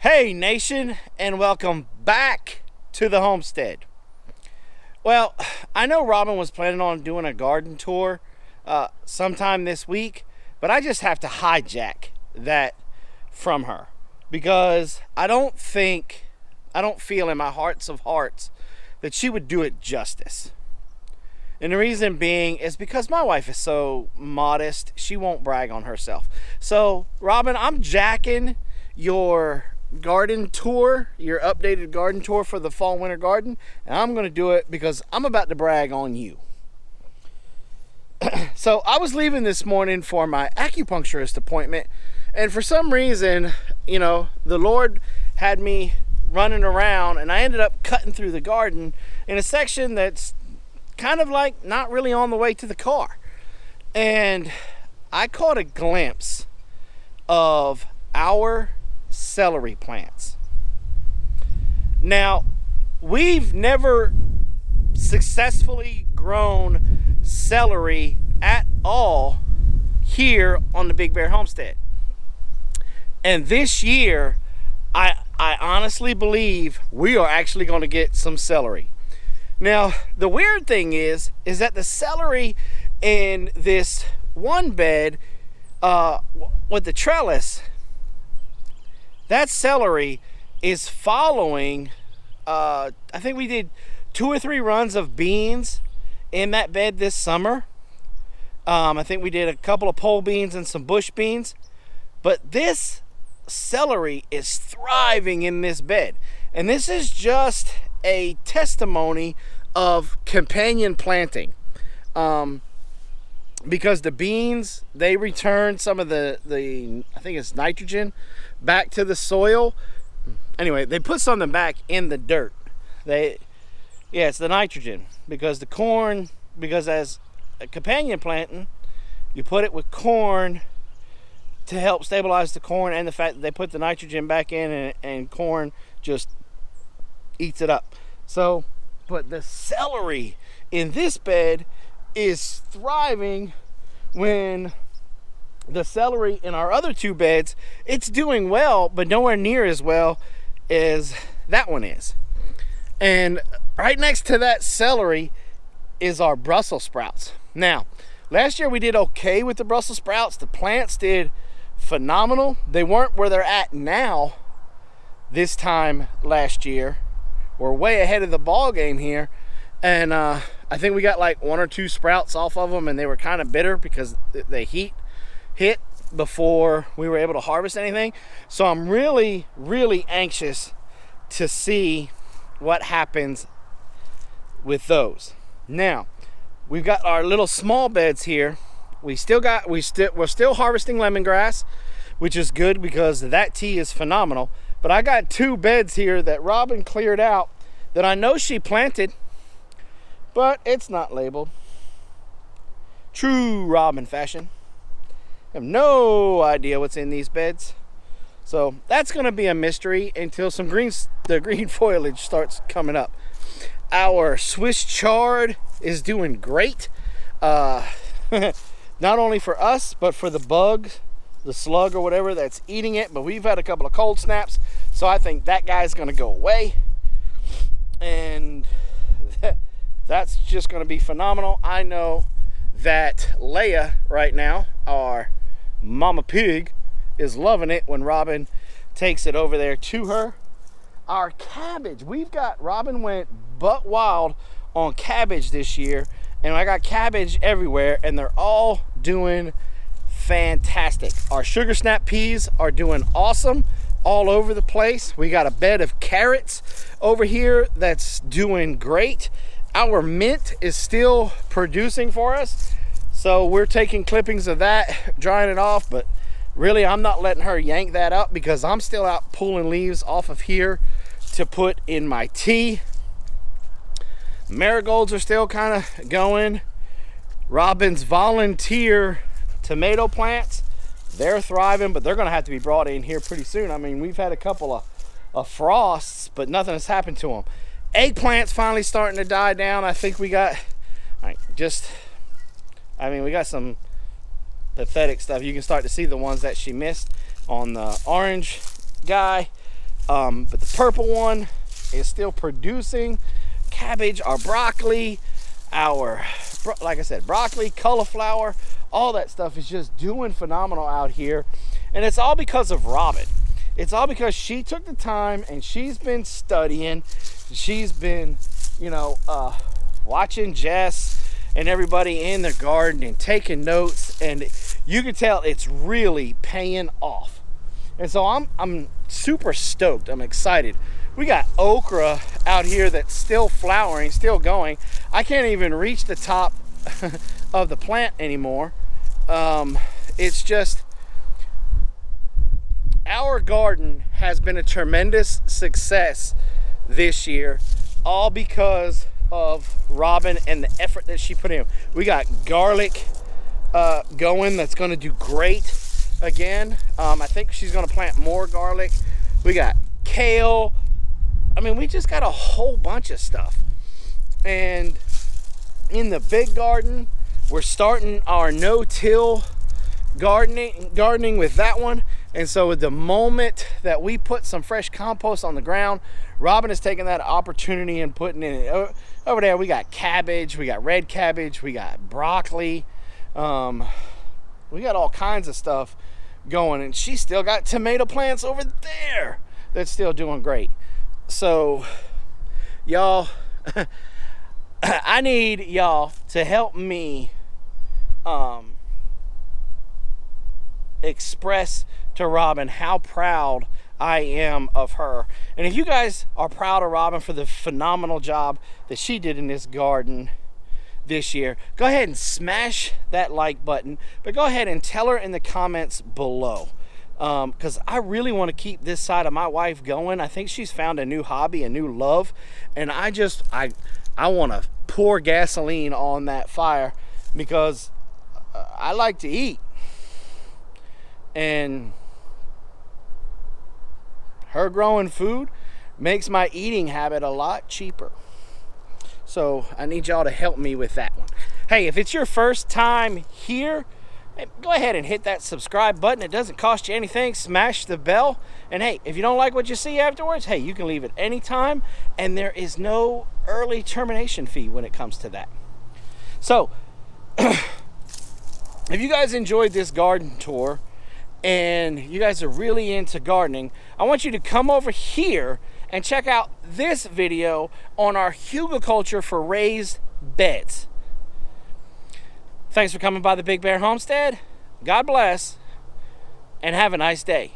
Hey nation, and welcome back to the homestead. Well, I know Robyn was planning on doing a garden tour sometime this week, but I just have to hijack that from her because I don't feel in my hearts of hearts that she would do it justice. And the reason being is because my wife is so modest, she won't brag on herself. So, Robyn, I'm jacking your garden tour, your updated garden tour for the fall winter garden, and I'm going to do it because I'm about to brag on you. So I was leaving this morning for my acupuncturist appointment, and for some reason, the Lord had me running around, and I ended up cutting through the garden in a section that's kind of like not really on the way to the car, and I caught a glimpse of our celery plants. Now, we've never successfully grown celery at all here on the Big Bear Homestead. And this year, I honestly believe we are actually going to get some celery. Now, the weird thing is that the celery in this one bed with the trellis, that celery is following, I think we did 2 or 3 runs of beans in that bed this summer. I think we did a couple of pole beans and some bush beans. But this celery is thriving in this bed. And this is just a testimony of companion planting. Because the beans, they return some of the I think it's nitrogen back to the soil. Anyway, they put something back in the dirt. It's the nitrogen, because the corn, because as a companion planting, you put it with corn to help stabilize the corn, and the fact that they put the nitrogen back in and corn just eats it up. So, but the celery in this bed is thriving when the celery in our other 2 beds, it's doing well, but nowhere near as well as that one is. And right next to that celery is our Brussels sprouts. Now, last year we did okay with the Brussels sprouts. The plants did phenomenal. They weren't where they're at now this time last year. We're way ahead of the ball game here. And I think we got like 1 or 2 sprouts off of them, and they were kind of bitter because the heat hit before we were able to harvest anything. So I'm really, really anxious to see what happens with those. Now, we've got our little small beds here. We're still harvesting lemongrass, which is good because that tea is phenomenal. But I got 2 beds here that Robyn cleared out that I know she planted, but it's not labeled. True Robyn fashion. I have no idea what's in these beds. So that's going to be a mystery until the green foliage starts coming up. Our Swiss chard is doing great. Not only for us, but for the bugs, the slug or whatever that's eating it. But we've had a couple of cold snaps, so I think that guy's going to go away. And that's just going to be phenomenal. I know that Leia right now, our mama pig, is loving it when Robyn takes it over there to her. Our cabbage, Robyn went butt wild on cabbage this year, and I got cabbage everywhere, and they're all doing fantastic. Our sugar snap peas are doing awesome all over the place. We got a bed of carrots over here that's doing great. Our mint is still producing for us, so we're taking clippings of that, drying it off, but really I'm not letting her yank that up because I'm still out pulling leaves off of here to put in my tea. Marigolds are still kind of going. Robyn's volunteer tomato plants, they're thriving, but they're going to have to be brought in here pretty soon. I mean, we've had a couple of frosts, but nothing has happened to them. Eggplant's finally starting to die down. I think we got we got some pathetic stuff. You can start to see the ones that she missed on the orange guy. But the purple one is still producing. Cabbage, our broccoli, like I said, broccoli, cauliflower, all that stuff is just doing phenomenal out here. And it's all because of Robyn. It's all because she took the time and she's been studying. She's been, you know, watching Jess and everybody in the garden and taking notes. And you can tell it's really paying off. And so I'm super stoked. I'm excited. We got okra out here that's still flowering, still going. I can't even reach the top of the plant anymore. It's just, our garden has been a tremendous success this year, all because of Robyn and the effort that she put in. We got garlic going that's going to do great again. I think she's going to plant more garlic. We got kale. I mean, we just got a whole bunch of stuff. And in the big garden, we're starting our no-till gardening with that one. And so the moment that we put some fresh compost on the ground, Robyn has taken that opportunity and putting in it. Over there, we got cabbage, we got red cabbage, we got broccoli. We got all kinds of stuff going. And she's still got tomato plants over there that's still doing great. So, y'all, I need y'all to help me express to Robyn how proud I am of her. And if you guys are proud of Robyn for the phenomenal job that she did in this garden this year, go ahead and smash that like button, but go ahead and tell her in the comments below. Because I really want to keep this side of my wife going. I think she's found a new hobby, a new love, and I want to pour gasoline on that fire because I like to eat, and her growing food makes my eating habit a lot cheaper. So I need y'all to help me with that one. Hey, if it's your first time here, go ahead and hit that subscribe button. It doesn't cost you anything. Smash the bell. And hey, if you don't like what you see afterwards, hey, you can leave it anytime. And there is no early termination fee when it comes to that. So, if you guys enjoyed this garden tour and you guys are really into gardening, I want you to come over here and check out this video on our hugelkultur for raised beds. Thanks for coming by the Big Bear Homestead. God bless, and have a nice day.